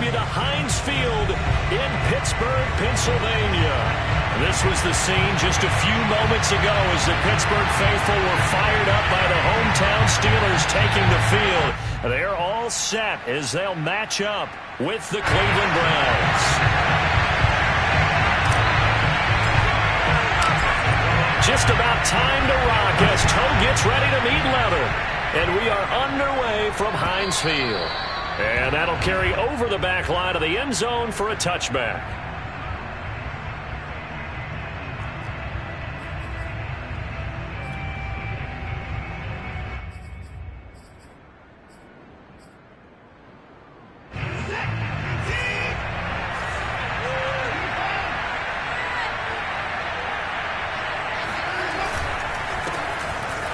welcome you to Heinz Field in Pittsburgh, Pennsylvania. This was the scene just a few moments ago as the Pittsburgh faithful were fired up by the hometown Steelers taking the field. They're all set as they'll match up with the Cleveland Browns. Just about time to rock as toe gets ready to meet leather. And we are underway from Heinz Field. And that'll carry over the back line of the end zone for a touchback.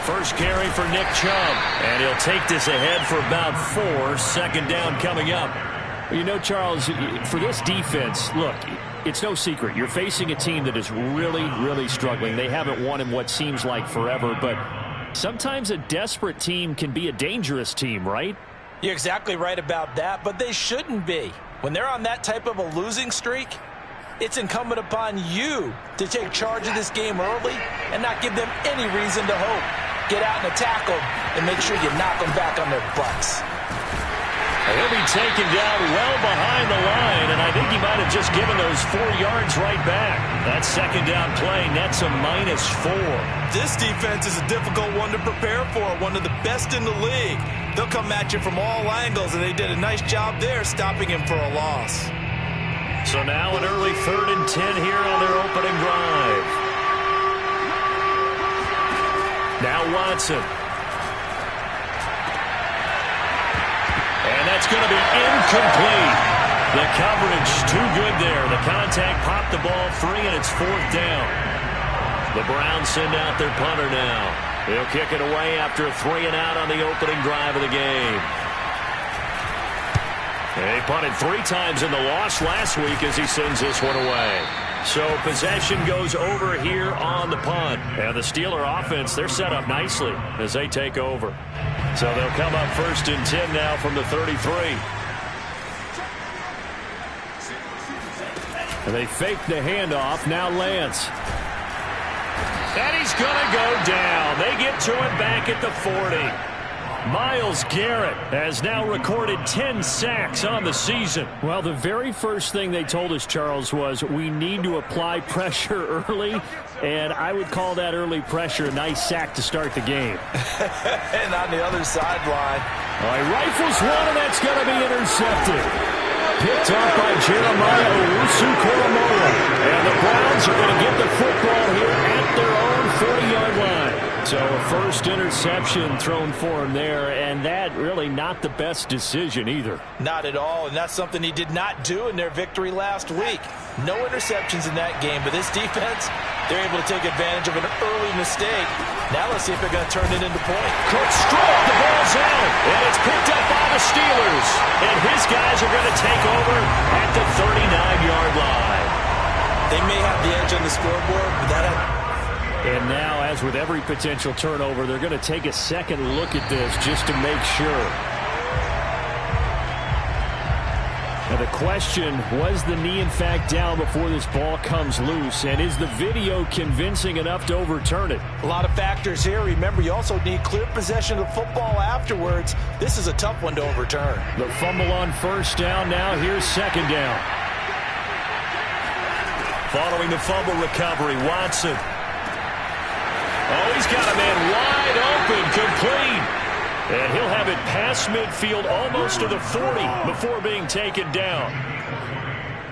First carry for Nick Chubb, and he'll take this ahead for about 4. Second down coming up. You know, Charles, for this defense, look, it's no secret. You're facing a team that is really, really struggling. They haven't won in what seems like forever, but sometimes a desperate team can be a dangerous team, right? You're exactly right about that, but they shouldn't be. When they're on that type of a losing streak, it's incumbent upon you to take charge of this game early and not give them any reason to hope. Get out and attack them and make sure you knock them back on their butts. He'll be taken down well behind the line, and I think he might have just given those 4 yards right back. That second down play nets a -4. This defense is a difficult one to prepare for, one of the best in the league. They'll come at you from all angles, and they did a nice job there stopping him for a loss. So now an early 3rd and 10 here on their opening drive. Now Watson. And that's going to be incomplete. The coverage too good there. The contact popped the ball free, and it's 4th down. The Browns send out their punter now. He'll kick it away after a 3 and out on the opening drive of the game. He punted 3 times in the loss last week as he sends this one away. So possession goes over here on the punt. And the Steeler offense, they're set up nicely as they take over. So they'll come up 1st and 10 now from the 33. And they fake the handoff. Now Lance. And he's going to go down. They get to it back at the 40. Myles Garrett has now recorded 10 sacks on the season. Well, the very first thing they told us, Charles, was we need to apply pressure early, and I would call that early pressure a nice sack to start the game. And on the other sideline. He rifles one, and that's going to be intercepted. Picked off by Jeremiah Owusu-Koramoah. And the Browns are going to get the football here at their own 40-yard line. So a first interception thrown for him there, and that really not the best decision either. Not at all, and that's something he did not do in their victory last week. No interceptions in that game, but this defense, they're able to take advantage of an early mistake. Now let's see if they're going to turn it into point. Quick stroke, the ball's out, and it's picked up by the Steelers. And his guys are going to take over at the 39-yard line. They may have the edge on the scoreboard, but that... And now, as with every potential turnover, they're going to take a second look at this just to make sure. Now the question, was the knee in fact down before this ball comes loose? And is the video convincing enough to overturn it? A lot of factors here. Remember, you also need clear possession of the football afterwards. This is a tough one to overturn. The fumble on 1st down. Now here's 2nd down. Following the fumble recovery, Watson. Oh, he's got a man wide open, complete. And he'll have it past midfield almost to the 40 before being taken down.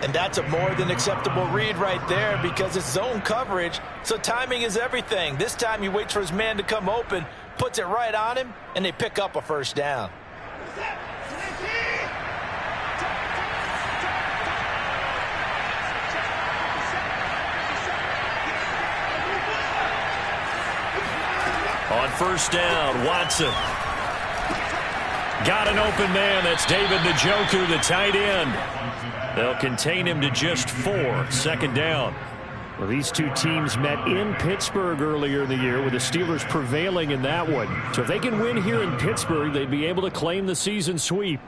And that's a more than acceptable read right there because it's zone coverage, so timing is everything. This time he waits for his man to come open, puts it right on him, and they pick up a 1st down. On 1st down, Watson. Got an open man. That's David Njoku, the tight end. They'll contain him to just 4. 2nd down. Well, these two teams met in Pittsburgh earlier in the year with the Steelers prevailing in that one. So if they can win here in Pittsburgh, they'd be able to claim the season sweep.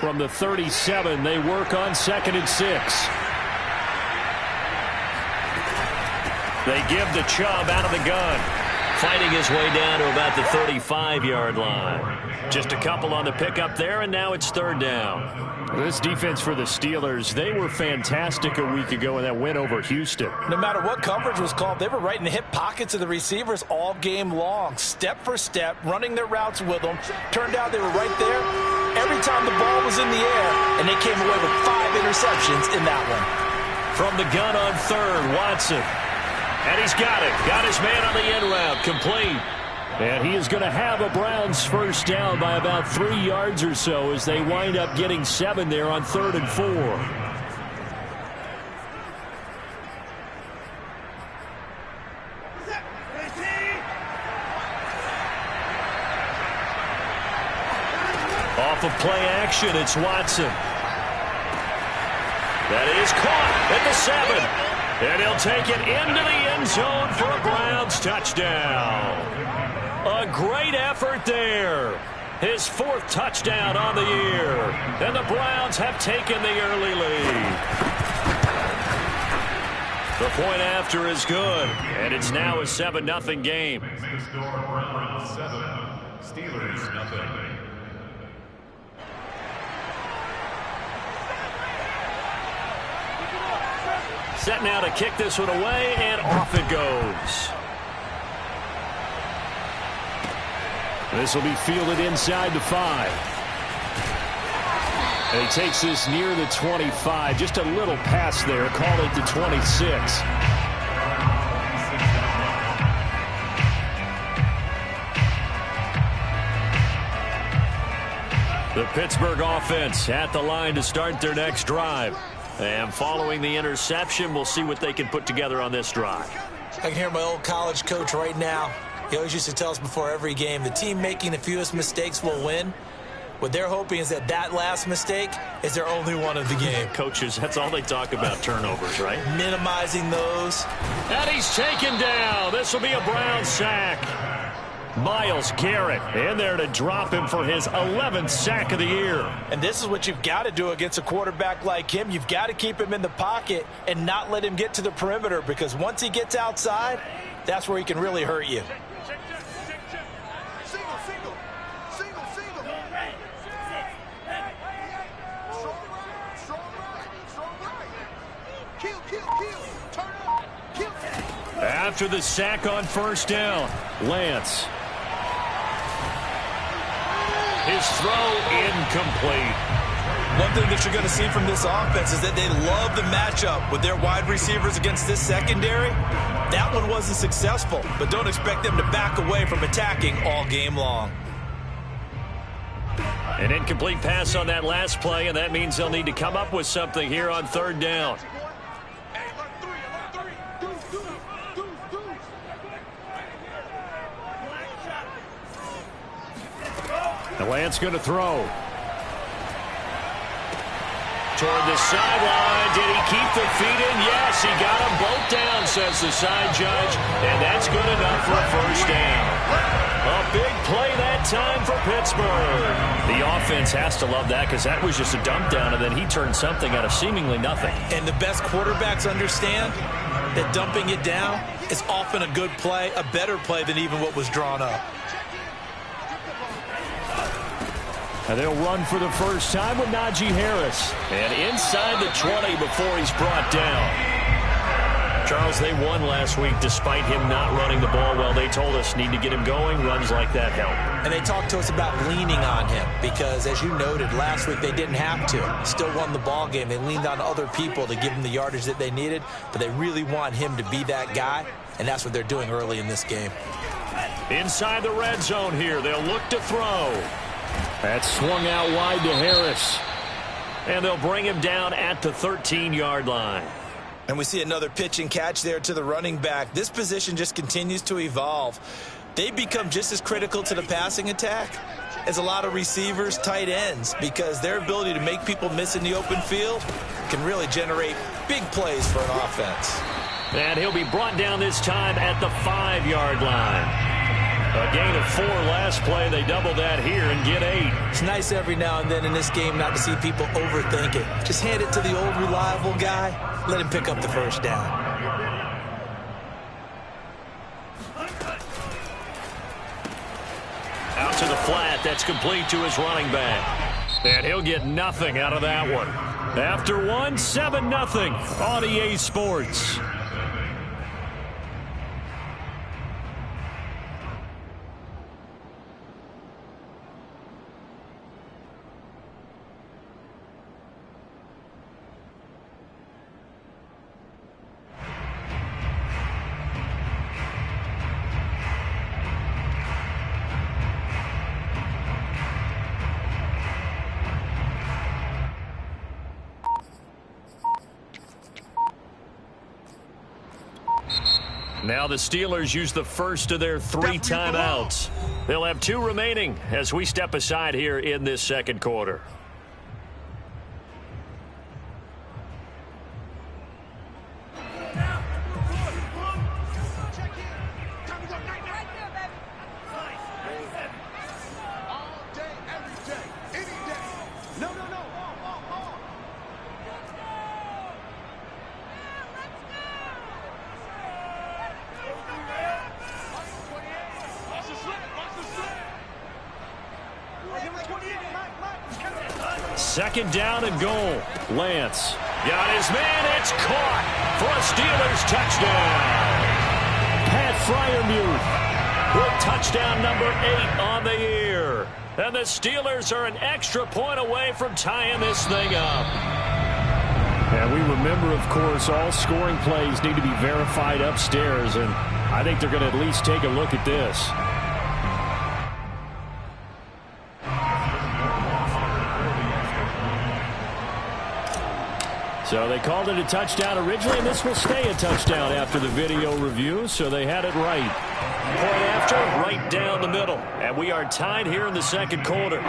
from the 37. They work on 2nd and 6. They give to Chubb out of the gun. Fighting his way down to about the 35-yard line. Just a couple on the pickup there, and now it's 3rd down. This defense for the Steelers, they were fantastic a week ago in that win over Houston. No matter what coverage was called, they were right in the hip pockets of the receivers all game long. Step for step, running their routes with them. Turned out they were right there every time the ball was in the air, and they came away with 5 interceptions in that one. From the gun on 3rd, Watson. And he's got it. Got his man on the in route. Complete. And he is going to have a Browns first down by about 3 yards or so as they wind up getting 7 there on 3rd and 4. Off of play action, it's Watson. That is caught at the 7. And he'll take it into the end zone for a Browns touchdown. A great effort there. His 4th touchdown on the year. And the Browns have taken the early lead. The point after is good. And it's now a 7-0 game. Steelers nothing. Set now to kick this one away, and off it goes. This will be fielded inside the 5. And he takes this near the 25. Just a little pass there. Call it the 26. The Pittsburgh offense at the line to start their next drive. And following the interception, we'll see what they can put together on this drive. I can hear my old college coach right now. He always used to tell us before every game, the team making the fewest mistakes will win. What they're hoping is that that last mistake is their only one of the game. Coaches, that's all they talk about, turnovers, right? Minimizing those. And he's taken down. This will be a Brown sack. Myles Garrett in there to drop him for his 11th sack of the year. And this is what you've got to do against a quarterback like him. You've got to keep him in the pocket and not let him get to the perimeter, because once he gets outside, that's where he can really hurt you. After the sack on 1st down, Lance. His throw incomplete. One thing that you're going to see from this offense is that they love the matchup with their wide receivers against this secondary. That one wasn't successful, but don't expect them to back away from attacking all game long. An incomplete pass on that last play, and that means they'll need to come up with something here on 3rd down. Lance going to throw. Toward the sideline. Did he keep the feet in? Yes, he got them both down, says the side judge. And that's good enough for a first down. A big play that time for Pittsburgh. The offense has to love that, because that was just a dump down, and then he turned something out of seemingly nothing. And the best quarterbacks understand that dumping it down is often a good play, a better play than even what was drawn up. And they'll run for the first time with Najee Harris. And inside the 20 before he's brought down. Charles, they won last week despite him not running the ball well. They told us need to get him going. Runs like that help. And they talked to us about leaning on him because, as you noted, last week they didn't have to. Still won the ball game. They leaned on other people to give them the yardage that they needed, but they really want him to be that guy, and that's what they're doing early in this game. Inside the red zone here. They'll look to throw. That's swung out wide to Harris. And they'll bring him down at the 13-yard line. And we see another pitch and catch there to the running back. This position just continues to evolve. They become just as critical to the passing attack as a lot of receivers, tight ends, because their ability to make people miss in the open field can really generate big plays for an offense. And he'll be brought down this time at the 5-yard line. A gain of 4 last play. They double that here and get 8. It's nice every now and then in this game not to see people overthink it. Just hand it to the old reliable guy. Let him pick up the first down. Out to the flat. That's complete to his running back. And he'll get nothing out of that one. After one, 7-0 on EA Sports. Now the Steelers use the first of their 3 timeouts. They'll have 2 remaining as we step aside here in this second quarter. Second down and goal. Lance got his man. It's caught for a Steelers touchdown. Pat Freiermuth with touchdown number 8 on the year. And the Steelers are an extra point away from tying this thing up. And we remember, of course, all scoring plays need to be verified upstairs. And I think they're going to at least take a look at this. So they called it a touchdown originally, and this will stay a touchdown after the video review, so they had it right. Point after, right down the middle. And we are tied here in the second quarter.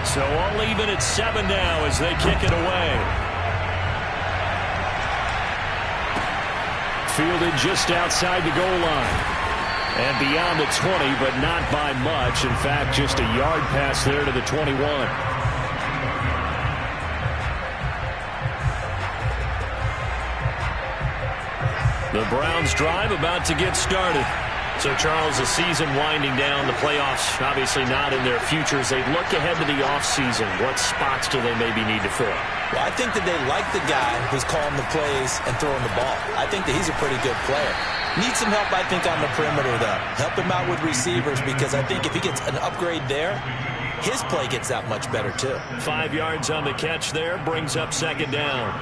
So all even at 7 now as they kick it away. Fielded just outside the goal line. And beyond the 20, but not by much. In fact, just a yard pass there to the 21. The Browns drive about to get started. So, Charles, the season winding down, the playoffs obviously not in their futures. They look ahead to the offseason. What spots do they maybe need to fill? Well, I think that they like the guy who's calling the plays and throwing the ball. I think that he's a pretty good player. Needs some help, I think, on the perimeter, though. Help him out with receivers, because I think if he gets an upgrade there, his play gets that much better, too. 5 yards on the catch there, brings up second down.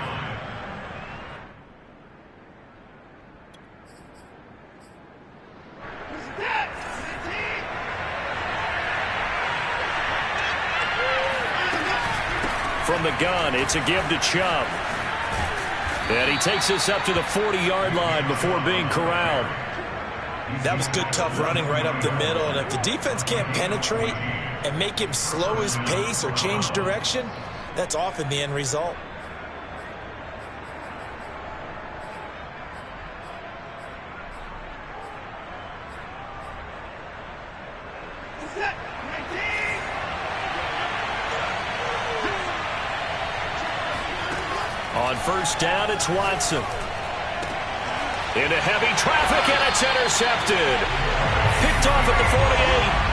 From the gun, it's a give to Chubb. And he takes this up to the 40-yard line before being corralled. That was good, tough running right up the middle. And if the defense can't penetrate and make him slow his pace or change direction, that's often the end result. On first down, it's Watson. Into heavy traffic, and it's intercepted. Picked off at the 48,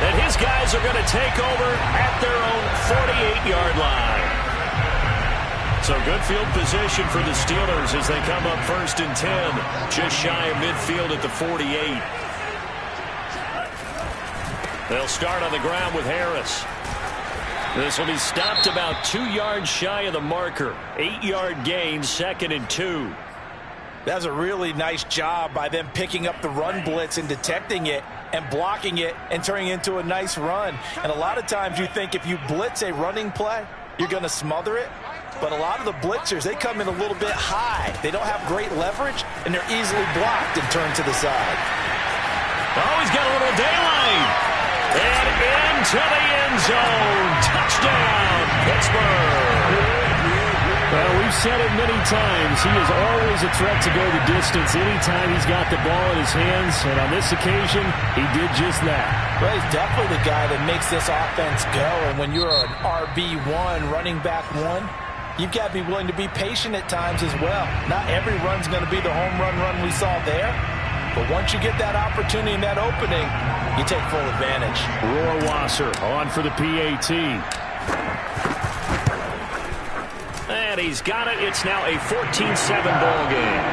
and his guys are going to take over at their own 48-yard line. So good field position for the Steelers as they come up first and 10, just shy of midfield at the 48. They'll start on the ground with Harris. This will be stopped about 2 yards shy of the marker. 8-yard gain, second and 2. That was a really nice job by them picking up the run blitz and detecting it and blocking it and turning it into a nice run. And a lot of times you think if you blitz a running play, you're going to smother it. But a lot of the blitzers, they come in a little bit high. They don't have great leverage, and they're easily blocked and turned to the side. Oh, he's got a little daylight. And into the end zone. Touchdown, Pittsburgh. Well, we've We've said it many times. He is always a threat to go the distance anytime he's got the ball in his hands. And on this occasion, he did just that. Well, he's definitely the guy that makes this offense go. And when you're an RB1, running back one, you've got to be willing to be patient at times as well. Not every run's going to be the home run we saw there. But once you get that opportunity and that opening, you take full advantage. Rohrwasser on for the PAT. And he's got it. It's now a 14-7 ball game.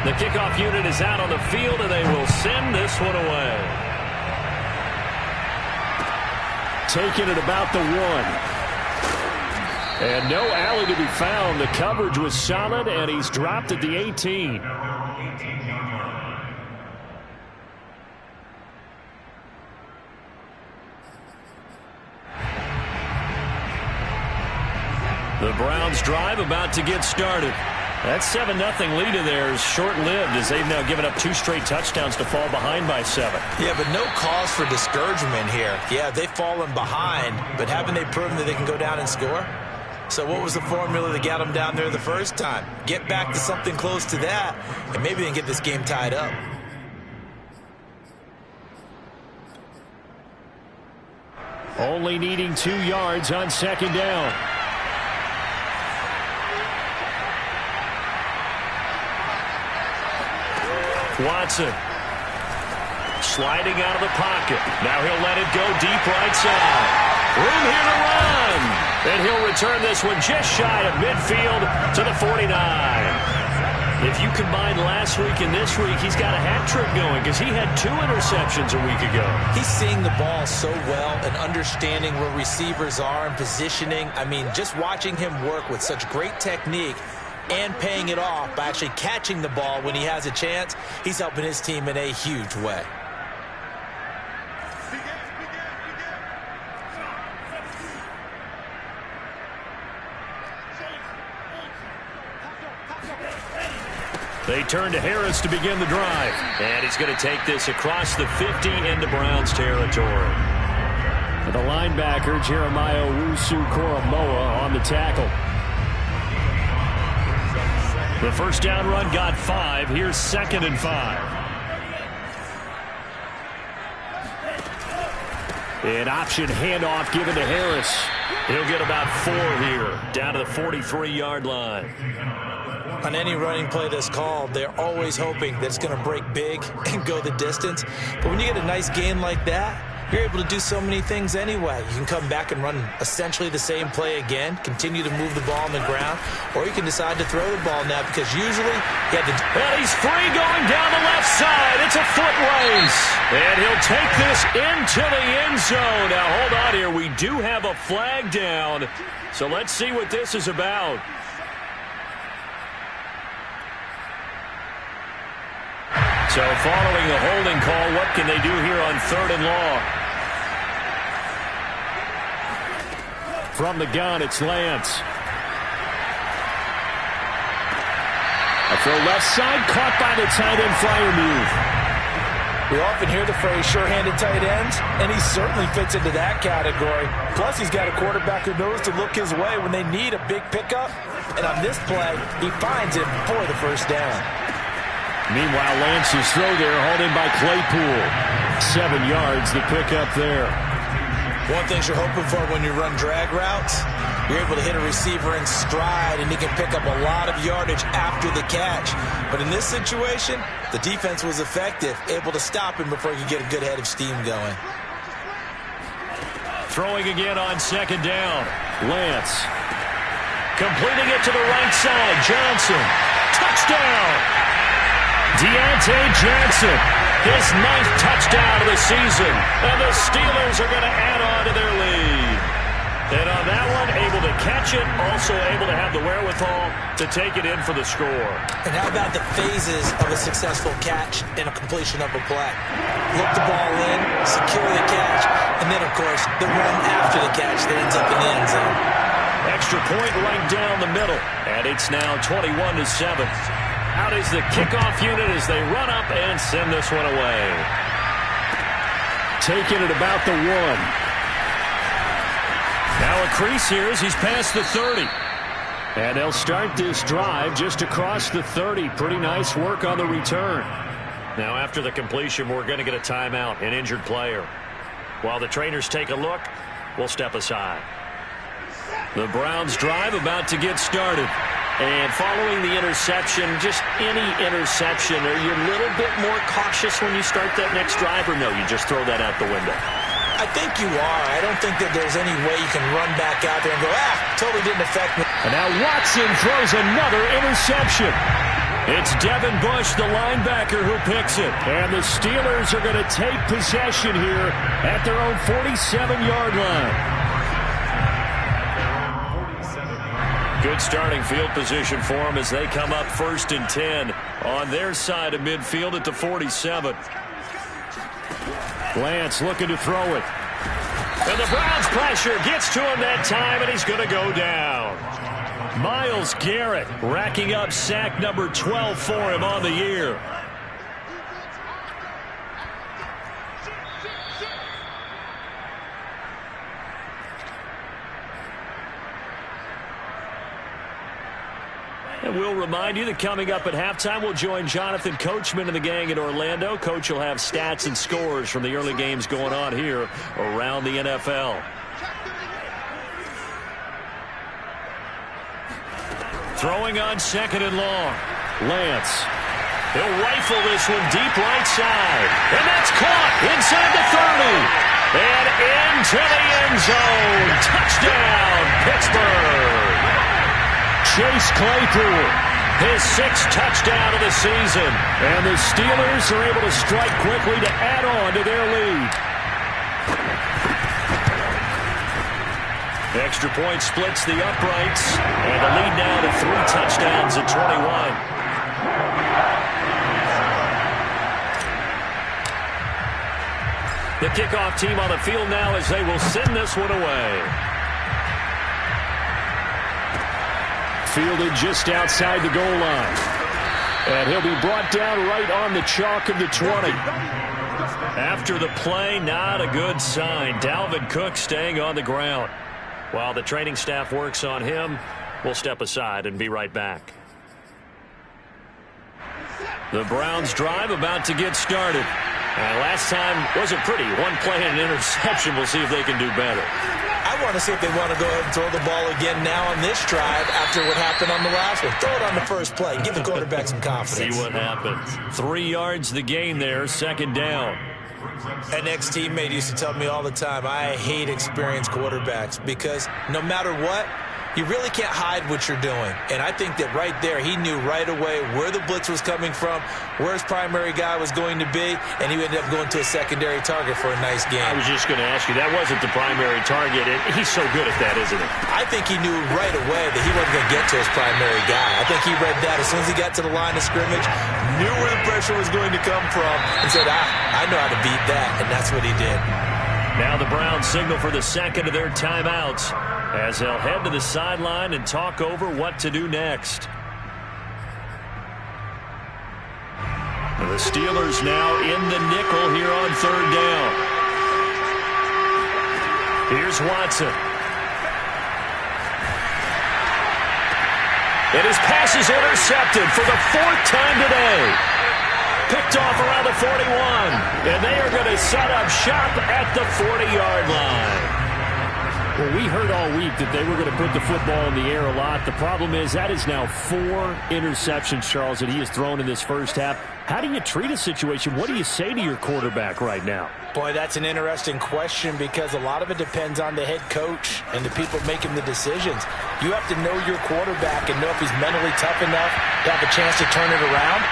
The kickoff unit is out on the field, and they will send this one away. Taking it about the 1. And no alley to be found. The coverage was solid, and he's dropped at the 18. The Browns drive about to get started. That 7-0 lead in there is short-lived as they've now given up 2 straight touchdowns to fall behind by 7. Yeah, but no cause for discouragement here. Yeah, they've fallen behind, but haven't they proven that they can go down and score? So what was the formula that got them down there the first time? Get back to something close to that, and maybe they can get this game tied up. Only needing 2 yards on second down. Watson sliding out of the pocket. Now he'll let it go deep right side. Room here to run. And he'll return this one just shy of midfield to the 49. If you combine last week and this week, he's got a hat trick going because he had 2 interceptions a week ago. He's seeing the ball so well and understanding where receivers are and positioning. I mean, just watching him work with such great technique and paying it off by actually catching the ball when he has a chance, he's helping his team in a huge way. They turn to Harris to begin the drive. And he's going to take this across the 50 into Browns territory. The linebacker, Jeremiah Owusu-Koramoah, on the tackle. The first down run got 5. Here's 2nd and 5. An option handoff given to Harris. He'll get about 4 here, down to the 43-yard line. On any running play that's called, they're always hoping that it's going to break big and go the distance. But when you get a nice gain like that, you're able to do so many things anyway. You can come back and run essentially the same play again, continue to move the ball on the ground, or you can decide to throw the ball now because usually you have to... And he's free going down the left side. It's a foot race. And he'll take this into the end zone. Now, hold on here. We do have a flag down. So let's see what this is about. So following the holding call, what can they do here on 3rd and long? From the gun, it's Lance. A throw left side, caught by the tight end flyer move. We often hear the phrase sure-handed tight ends, and he certainly fits into that category. Plus, he's got a quarterback who knows to look his way when they need a big pickup. And on this play, he finds it for the first down. Meanwhile, Lance's throw there hauled in by Claypool. 7 yards, the pickup there. One thing you're hoping for when you run drag routes, you're able to hit a receiver in stride, and he can pick up a lot of yardage after the catch. But in this situation, the defense was effective, able to stop him before he could get a good head of steam going. Throwing again on 2nd down. Lance. Completing it to the right side. Johnson. Touchdown. Deontay Johnson, his 9th touchdown of the season, and the Steelers are going to add on to their lead. And on that one, able to catch it, also able to have the wherewithal to take it in for the score. And how about the phases of a successful catch and a completion of a play? Look the ball in, secure the catch, and then, of course, the run after the catch that ends up in the end zone. Extra point right down the middle, and it's now 21-7. Out is the kickoff unit as they run up and send this one away. Taking it about the 1. Now a crease here as he's past the 30. And they'll start this drive just across the 30. Pretty nice work on the return. Now after the completion, we're going to get a timeout, an injured player. While the trainers take a look, we'll step aside. The Browns drive about to get started. And following the interception, just any interception, are you a little bit more cautious when you start that next drive, or no, you just throw that out the window? I think you are. I don't think that there's any way you can run back out there and go, totally didn't affect me. And now Watson throws another interception. It's Devin Bush, the linebacker, who picks it. And the Steelers are going to take possession here at their own 47-yard line. Good starting field position for them as they come up 1st and 10 on their side of midfield at the 47. Lance looking to throw it. And the Browns pressure gets to him that time, and he's going to go down. Myles Garrett racking up sack number 12 for him on the year. And we'll remind you that coming up at halftime, we'll join Jonathan Coachman and the gang in Orlando. Coach will have stats and scores from the early games going on here around the NFL. Throwing on 2nd and long. Lance. He'll rifle this one deep right side. And that's caught inside the 30. And into the end zone. Touchdown, Pittsburgh. Chase Claypool, his 6th touchdown of the season. And the Steelers are able to strike quickly to add on to their lead. Extra point splits the uprights. And the lead now to 3 touchdowns at 21. The kickoff team on the field now as they will send this one away. Fielded just outside the goal line. And he'll be brought down right on the chalk of the 20. After the play, not a good sign. Dalvin Cook staying on the ground. While the training staff works on him, we'll step aside and be right back. The Browns drive about to get started. And last time wasn't pretty. 1 play and an interception. We'll see if they can do better. I want to see if they want to go ahead and throw the ball again now on this drive after what happened on the last one. Throw it on the first play. Give the quarterback some confidence. See what happens. 3 yards the gain there, 2nd down. An ex-teammate used to tell me all the time, I hate experienced quarterbacks because no matter what, you really can't hide what you're doing. And I think that right there, he knew right away where the blitz was coming from, where his primary guy was going to be, and he ended up going to a secondary target for a nice game. I was just going to ask you, that wasn't the primary target. He's so good at that, isn't he? I think he knew right away that he wasn't going to get to his primary guy. I think he read that as soon as he got to the line of scrimmage, knew where the pressure was going to come from, and said, I know how to beat that, and that's what he did. Now the Browns signal for the 2nd of their timeouts as they'll head to the sideline and talk over what to do next. The Steelers now in the nickel here on 3rd down. Here's Watson. And his pass is intercepted for the 4th time today. Picked off around the 41. And they are going to set up shop at the 40-yard line. Well, we heard all week that they were going to put the football in the air a lot. The problem is that is now 4 interceptions, Charles, that he has thrown in this first half. How do you treat a situation? What do you say to your quarterback right now? Boy, that's an interesting question because a lot of it depends on the head coach and the people making the decisions. You have to know your quarterback and know if he's mentally tough enough to have a chance to turn it around.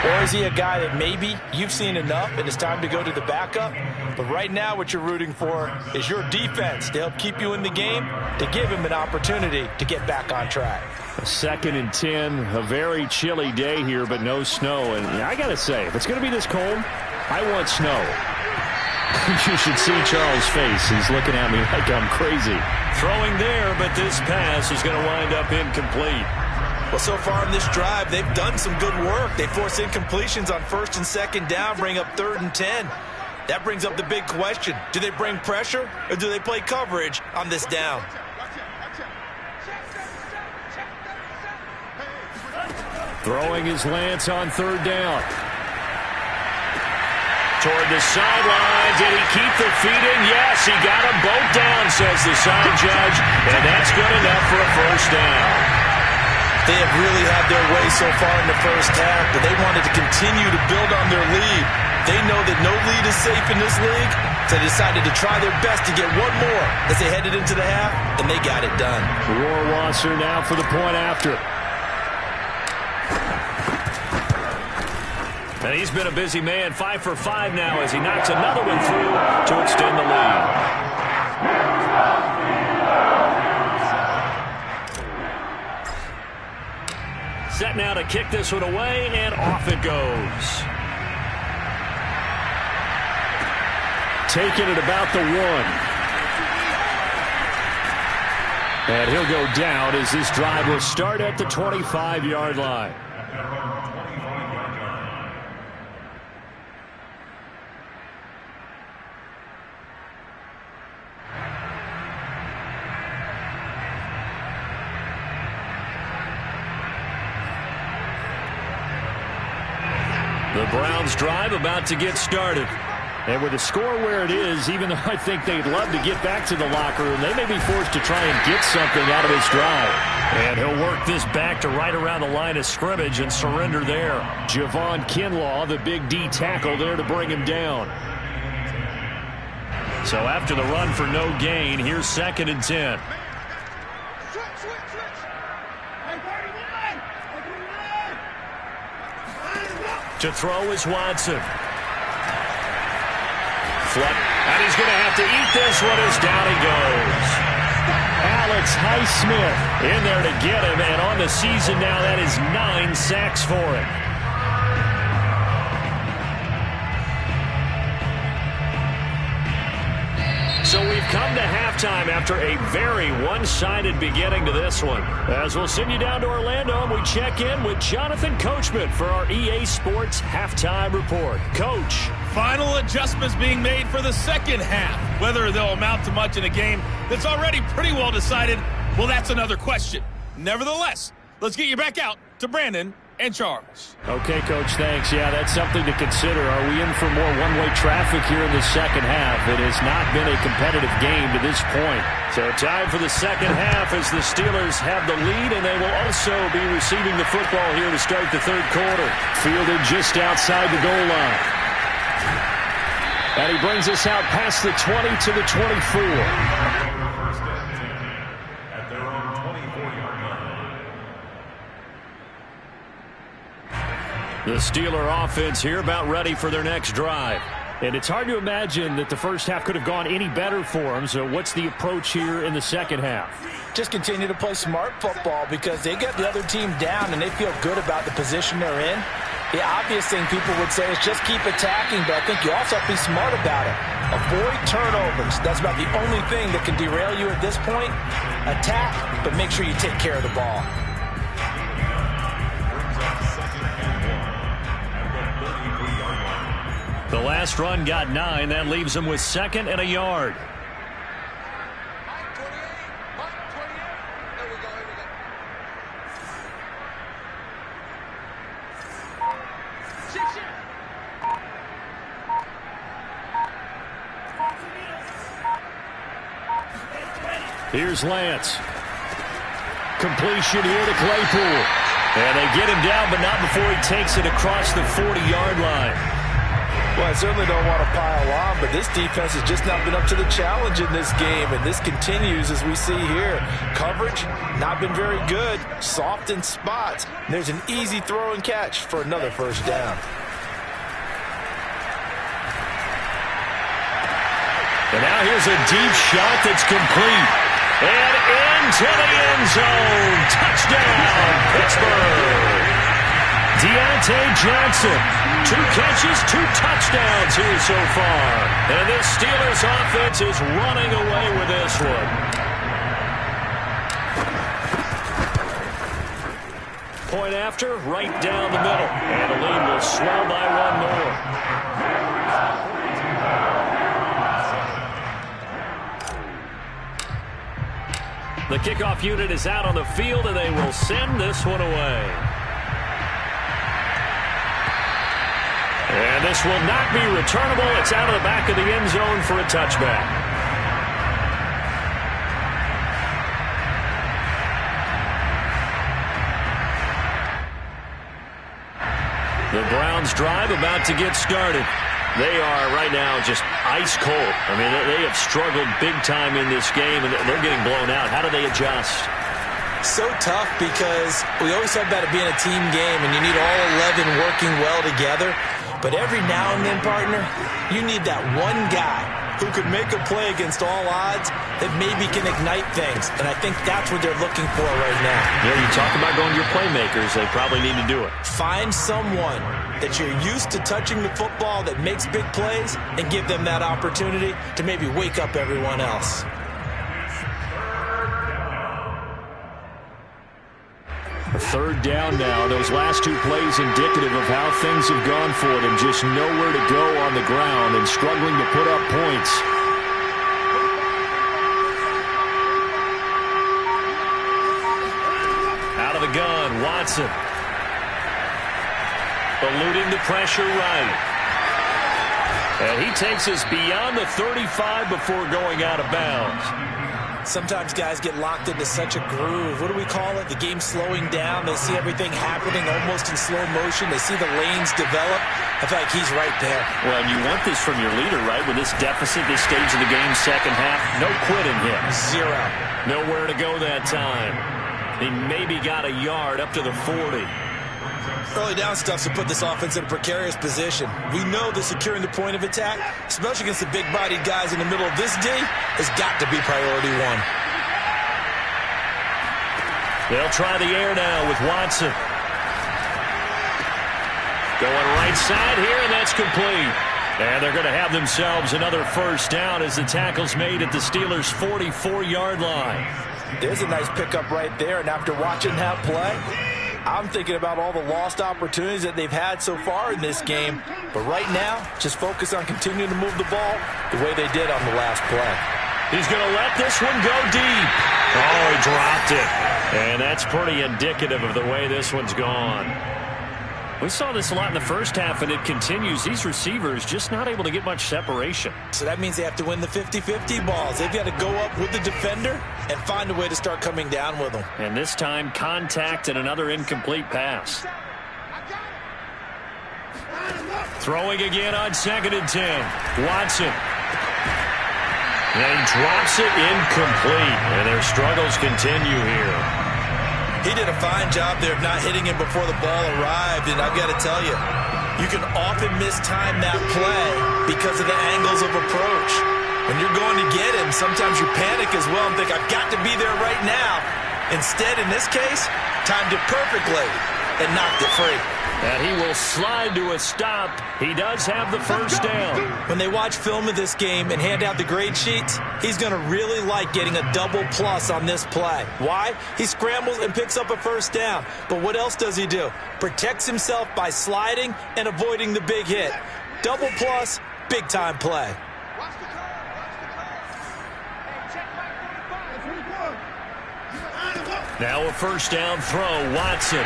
Or is he a guy that maybe you've seen enough and it's time to go to the backup? But right now what you're rooting for is your defense to help keep you in the game, to give him an opportunity to get back on track. 2nd and 10, a very chilly day here, but no snow. And I got to say, if it's going to be this cold, I want snow. You should see Charles' face. He's looking at me like I'm crazy. Throwing there, but this pass is going to wind up incomplete. Well, so far in this drive, they've done some good work. They force incompletions on 1st and 2nd down, bring up 3rd and 10. That brings up the big question. Do they bring pressure or do they play coverage on this down? Throwing is Lance on 3rd down. Toward the sideline. Did he keep the feet in? Yes, he got them both down, says the side judge. And that's good enough for a 1st down. They have really had their way so far in the first half, but they wanted to continue to build on their lead. They know that no lead is safe in this league, so they decided to try their best to get one more as they headed into the half, and they got it done. Rohrwasser now for the point after. And he's been a busy man, 5 for 5 now as he knocks another one through to extend the lead. Set now to kick this one away, and off it goes. Taking it about the 1. And he'll go down as this drive will start at the 25-yard line. The Browns drive about to get started. And with the score where it is, even though I think they'd love to get back to the locker room, they may be forced to try and get something out of this drive. And he'll work this back to right around the line of scrimmage and surrender there. Javon Kinlaw, the big D tackle there to bring him down. So after the run for no gain, here's 2nd and 10. To throw is Watson. Flip, and he's going to have to eat this one as down he goes. Alex Highsmith in there to get him, and on the season now, that is 9 sacks for him. So we've come to halftime after a very one-sided beginning to this one. As we'll send you down to Orlando, and we check in with Jonathan Coachman for our EA Sports Halftime Report. Coach. Final adjustments being made for the second half. Whether they'll amount to much in a game that's already pretty well decided, well, that's another question. Nevertheless, let's get you back out to Brandon and Charles. Okay, Coach, thanks. Yeah, that's something to consider. Are we in for more one-way traffic here in the second half? It has not been a competitive game to this point. So time for the second half as the Steelers have the lead, and they will also be receiving the football here to start the 3rd quarter. Fielded just outside the goal line. And he brings us out past the 20 to the 24. At their own 24-yard line. The Steeler offense here about ready for their next drive. And it's hard to imagine that the first half could have gone any better for them. So what's the approach here in the second half? Just continue to play smart football because they get the other team down and they feel good about the position they're in. The obvious thing people would say is just keep attacking, but I think you also have to be smart about it. Avoid turnovers. That's about the only thing that can derail you at this point. Attack, but make sure you take care of the ball. The last run got 9. That leaves them with 2nd and a yard. Here's Lance. Completion here to Claypool. And they get him down, but not before he takes it across the 40-yard line. Well, I certainly don't want to pile on, but this defense has just not been up to the challenge in this game, and this continues as we see here. Coverage, not been very good, soft in spots. And there's an easy throw and catch for another 1st down. And now here's a deep shot that's complete. And into the end zone. Touchdown, Pittsburgh. Deontay Johnson, 2 catches, 2 touchdowns here so far. And this Steelers offense is running away with this one. point after, right down the middle. And the lead will swell by one more. The kickoff unit is out on the field, and they will send this one away. And this will not be returnable. It's out of the back of the end zone for a touchback. The Browns drive about to get started. They are right now just ice cold. I mean, they have struggled big time in this game, and they're getting blown out. How do they adjust? So tough because we always talk about it being a team game, and you need all 11 working well together. But every now and then, partner, you need that one guy who could make a play against all odds that maybe can ignite things. And I think that's what they're looking for right now. Yeah, you talk about going to your playmakers. They probably need to do it. Find someone that you're used to touching the football that makes big plays and give them that opportunity to maybe wake up everyone else. Third down now. Those last two plays indicative of how things have gone for them. Just nowhere to go on the ground and struggling to put up points. Out of the gun, Watson. Eluding the pressure right. And he takes us beyond the 35 before going out of bounds. Sometimes guys get locked into such a groove. What do we call it? The game slowing down. They see everything happening almost in slow motion. They see the lanes develop. I feel like he's right there. Well, and you want this from your leader, right? With this deficit, this stage of the game, second half, no quitting him. Zero. Nowhere to go that time. He maybe got a yard up to the 40. Early down stuff to put this offense in a precarious position. We know that securing the point of attack, especially against the big-bodied guys in the middle of this D, has got to be priority one. They'll try the air now with Watson. Going right side here, and that's complete. And they're going to have themselves another first down as the tackle's made at the Steelers' 44-yard line. There's a nice pickup right there, and after watching that play, I'm thinking about all the lost opportunities that they've had so far in this game. But right now, just focus on continuing to move the ball the way they did on the last play. He's going to let this one go deep. Oh, he dropped it. And that's pretty indicative of the way this one's gone. We saw this a lot in the first half, and it continues. These receivers just not able to get much separation. So that means they have to win the 50-50 balls. They've got to go up with the defender and find a way to start coming down with them. And this time, contact and another incomplete pass. Throwing again on 2nd and 10. Watson. And drops it incomplete. And their struggles continue here. He did a fine job there of not hitting him before the ball arrived, and I've got to tell you, you can often mistime that play because of the angles of approach. When you're going to get him, sometimes you panic as well and think, I've got to be there right now. Instead, in this case, timed it perfectly and knocked it free. And he will slide to a stop. He does have the first down. When they watch film of this game and hand out the grade sheets, he's going to really like getting a double plus on this play. Why? He scrambles and picks up a first down. But what else does he do? Protects himself by sliding and avoiding the big hit. Double plus, big-time play. Now a first down throw. Watson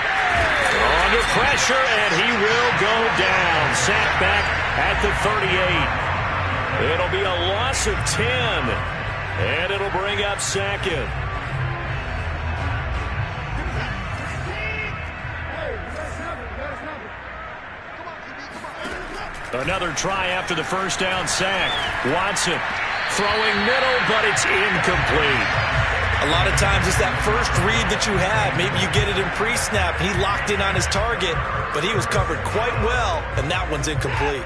under pressure, and he will go down. Sacked back at the 38. It'll be a loss of 10, and it'll bring up 2nd. Another try after the first down sack. Watson throwing middle, but it's incomplete. A lot of times it's that first read that you have. Maybe you get it in pre-snap. He locked in on his target, but he was covered quite well, and that one's incomplete.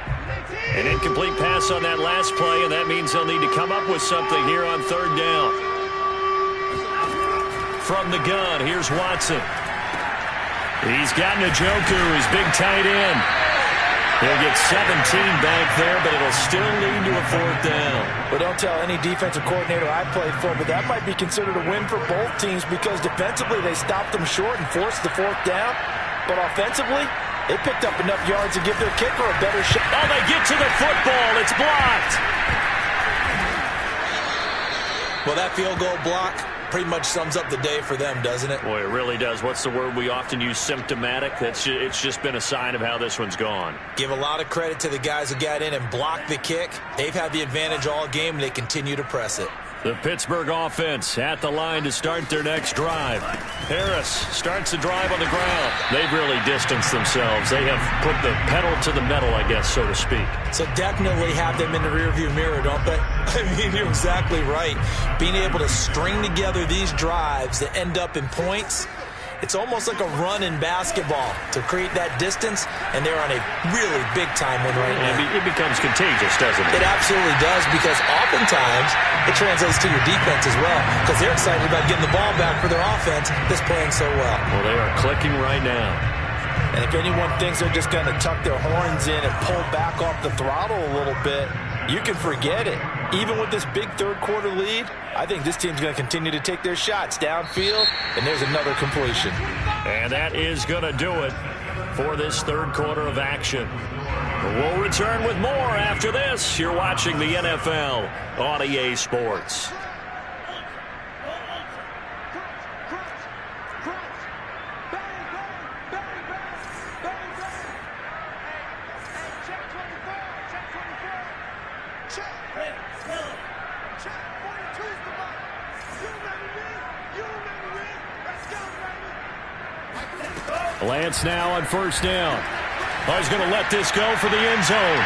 An incomplete pass on that last play, and that means they'll need to come up with something here on 3rd down. From the gun, here's Watson. He's got Njoku, his big tight end. He'll get 17 back there, but it'll still lead to a 4th down. Well, don't tell any defensive coordinator I played for, but that might be considered a win for both teams because defensively they stopped them short and forced the 4th down. but offensively, they picked up enough yards to give their kicker a better shot. Oh, they get to the football. It's blocked. Well, that field goal block pretty much sums up the day for them, doesn't it? Boy, it really does. What's the word we often use? Symptomatic. It's just been a sign of how this one's gone. Give a lot of credit to the guys who got in and blocked the kick. They've had the advantage all game, and they continue to press it. The Pittsburgh offense at the line to start their next drive. Harris starts the drive on the ground. They've really distanced themselves. They have put the pedal to the metal, I guess, so to speak. So definitely have them in the rearview mirror, don't they? I mean, you're exactly right. Being able to string together these drives that end up in points, it's almost like a run in basketball to create that distance, and they're on a really big-time one right now. It becomes contagious, doesn't it? It absolutely does, because oftentimes it translates to your defense as well, because they're excited about getting the ball back for their offense that's playing so well. Well, they are clicking right now. And if anyone thinks they're just going to tuck their horns in and pull back off the throttle a little bit, you can forget it. Even with this big third-quarter lead, I think this team's going to continue to take their shots downfield, and there's another completion. And that is going to do it for this third quarter of action. We'll return with more after this. You're watching the NFL on EA Sports. Lance now on first down. Oh, he's going to let this go for the end zone.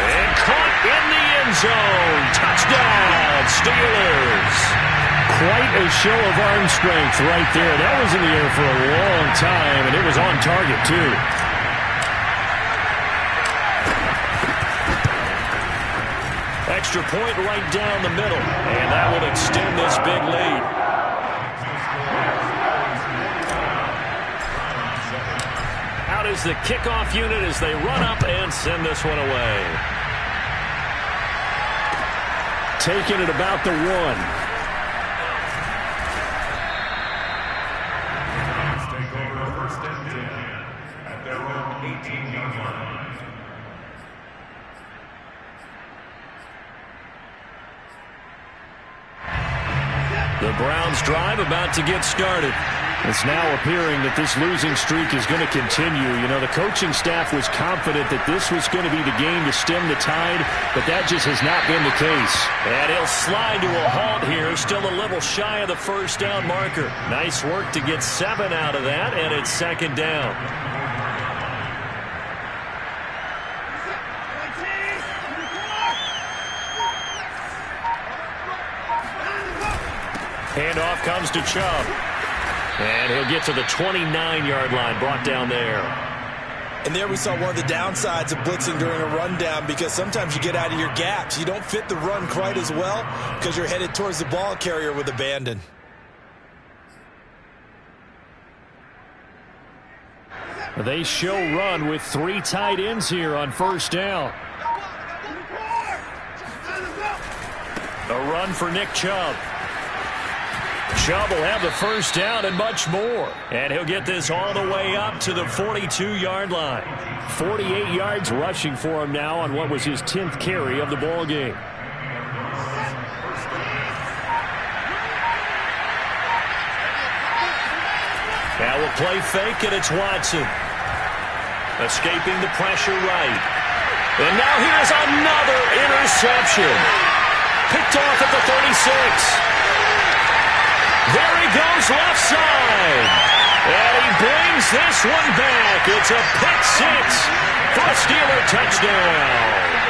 And caught in the end zone. Touchdown, Steelers. Quite a show of arm strength right there. That was in the air for a long time, and it was on target, too. Extra point right down the middle, and that will extend this big lead. Out is the kickoff unit as they run up and send this one away. Taking it about the 1. Take over first and 10 at their own 18-yard line. The Browns drive about to get started. It's now appearing that this losing streak is going to continue. You know, the coaching staff was confident that this was going to be the game to stem the tide, but that just has not been the case. And he'll slide to a halt here, still a little shy of the first down marker. Nice work to get 7 out of that, and it's second down. Handoff comes to Chubb. And he'll get to the 29-yard line, brought down there. And there we saw one of the downsides of blitzing during a rundown, because sometimes you get out of your gaps. You don't fit the run quite as well because you're headed towards the ball carrier with abandon. They show run with 3 tight ends here on first down. A run for Nick Chubb. Chubb will have the first down and much more. And he'll get this all the way up to the 42-yard line. 48 yards rushing for him now on what was his 10th carry of the ball game. Now we'll play fake, and it's Watson. Escaping the pressure right. And now here's another interception. Picked off at the 36. There he goes left side. And he brings this one back. It's a pick 6 for a Steeler touchdown.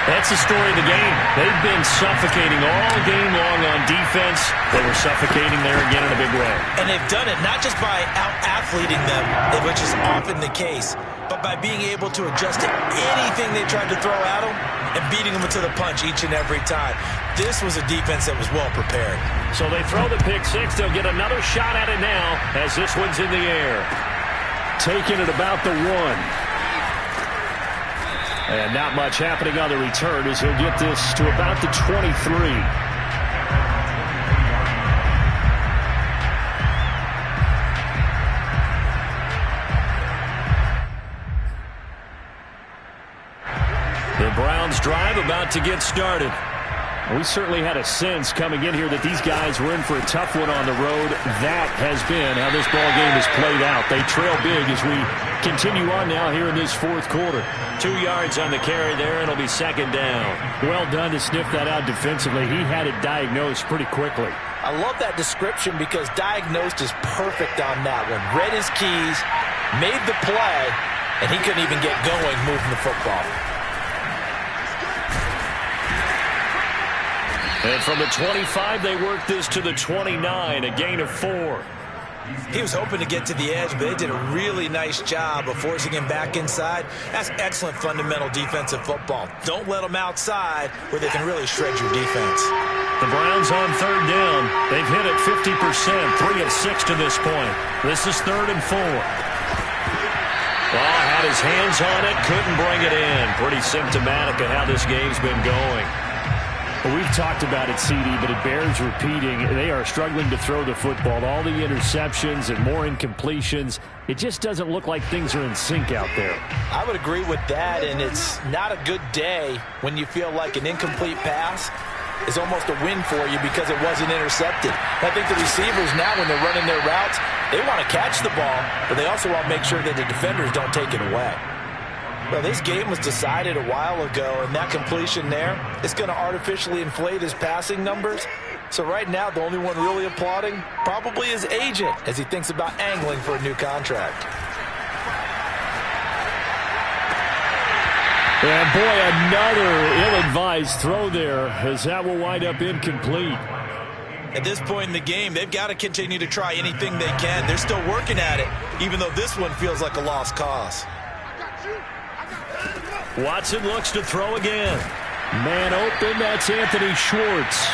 That's the story of the game. They've been suffocating all game long on defense. They were suffocating there again in a big way. And they've done it not just by out-athleting them, which is often the case, but by being able to adjust to anything they tried to throw at them and beating them to the punch each and every time. This was a defense that was well prepared. So they throw the pick 6. They'll get another shot at it now as this one's in the air. Taking it about the 1. And not much happening on the return as he'll get this to about the 23. drive about to get started. We certainly had a sense coming in here that these guys were in for a tough one on the road. That has been how this ball game has played out. They trail big as we continue on now here in this fourth quarter. 2 yards on the carry there, and it'll be second down. Well done to sniff that out defensively. He had it diagnosed pretty quickly. I love that description because diagnosed is perfect on that one. Read his keys, made the play, and he couldn't even get going moving the football. And from the 25, they worked this to the 29, a gain of 4. He was hoping to get to the edge, but they did a really nice job of forcing him back inside. That's excellent fundamental defensive football. Don't let them outside where they can really shred your defense. The Browns on third down. They've hit it 50%, 3 of 6 to this point. This is 3rd and 4. Well, had his hands on it, couldn't bring it in. Pretty symptomatic of how this game's been going. Well, we've talked about it, CD, but it bears repeating. They are struggling to throw the football. All the interceptions and more incompletions. It just doesn't look like things are in sync out there. I would agree with that, and it's not a good day when you feel like an incomplete pass is almost a win for you because it wasn't intercepted. I think the receivers now, when they're running their routes, they want to catch the ball, but they also want to make sure that the defenders don't take it away. Well, this game was decided a while ago, and that completion there is going to artificially inflate his passing numbers. So right now, the only one really applauding probably his agent as he thinks about angling for a new contract. And boy, another ill-advised throw there as that will wind up incomplete. At this point in the game, they've got to continue to try anything they can. They're still working at it, even though this one feels like a lost cause. Watson looks to throw again. Man open, that's Anthony Schwartz.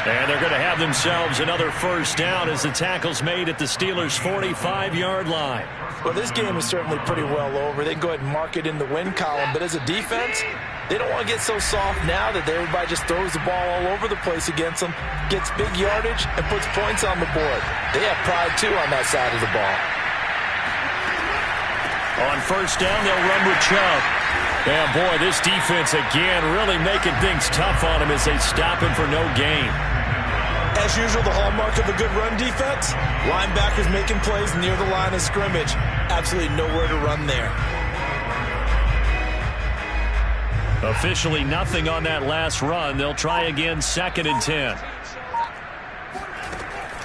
And they're going to have themselves another first down as the tackle's made at the Steelers' 45-yard line. Well, this game is certainly pretty well over. They can go ahead and mark it in the win column. But as a defense, they don't want to get so soft now that everybody just throws the ball all over the place against them, gets big yardage, and puts points on the board. They have pride, too, on that side of the ball. On first down, they'll run with Chubb. Yeah, boy, this defense again really making things tough on him as they stop him for no gain. As usual, the hallmark of a good run defense, linebackers making plays near the line of scrimmage. Absolutely nowhere to run there. Officially nothing on that last run. They'll try again, 2nd and 10.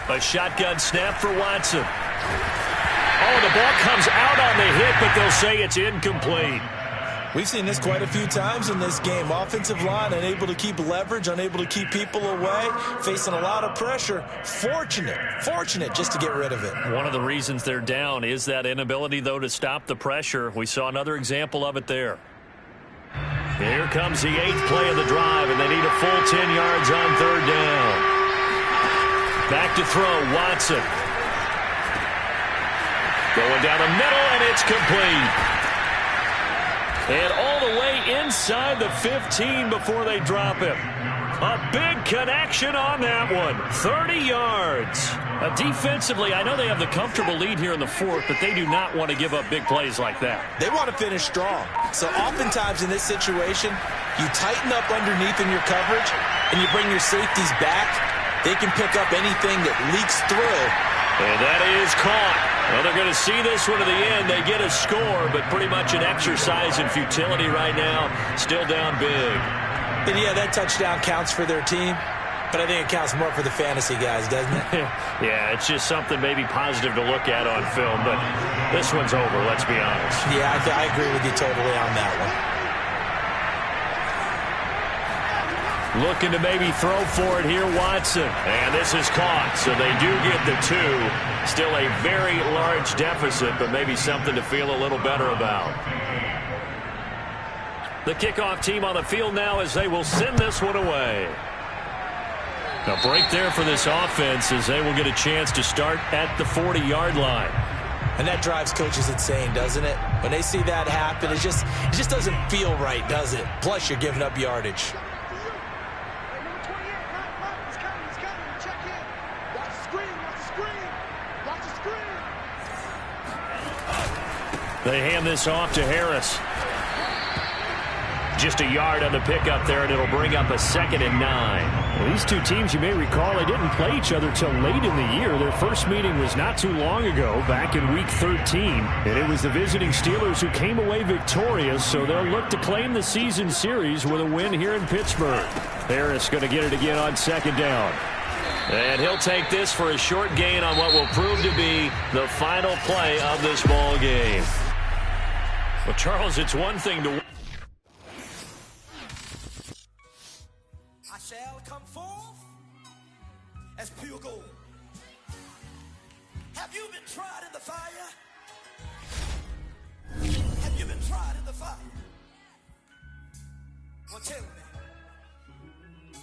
A shotgun snap for Watson. Oh, the ball comes out on the hit, but they'll say it's incomplete. We've seen this quite a few times in this game. Offensive line unable to keep leverage, unable to keep people away, facing a lot of pressure. Fortunate just to get rid of it. One of the reasons they're down is that inability, though, to stop the pressure. We saw another example of it there. Here comes the 8th play of the drive, and they need a full 10 yards on third down. Back to throw, Watson. Going down the middle, and it's complete. And all the way inside the 15 before they drop him. A big connection on that one. 30 yards. Defensively, I know they have the comfortable lead here in the 4th, but they do not want to give up big plays like that. They want to finish strong. So oftentimes in this situation, you tighten up underneath in your coverage, and you bring your safeties back. They can pick up anything that leaks through. And that is caught. Well, they're going to see this one to the end. They get a score, but pretty much an exercise in futility right now. Still down big. And yeah, that touchdown counts for their team, but I think it counts more for the fantasy guys, doesn't it? Yeah, it's just something maybe positive to look at on film, but this one's over, let's be honest. Yeah, I agree with you totally on that one. Looking to maybe throw for it here, Watson. And this is caught, so they do get the 2. Still a very large deficit, but maybe something to feel a little better about. The kickoff team on the field now as they will send this one away. A break there for this offense as they will get a chance to start at the 40-yard line. And that drives coaches insane, doesn't it? When they see that happen, it just doesn't feel right, does it? Plus, you're giving up yardage. They hand this off to Harris. Just a yard on the pickup there, and it'll bring up a 2nd and 9. Well, these two teams, you may recall, they didn't play each other till late in the year. Their first meeting was not too long ago, back in Week 13. And it was the visiting Steelers who came away victorious, so they'll look to claim the season series with a win here in Pittsburgh. Harris going to get it again on 2nd down. And he'll take this for a short gain on what will prove to be the final play of this ball game. Well, Charles, it's one thing to... I shall come forth as pure gold. Have you been tried in the fire? Have you been tried in the fire? Well, tell me.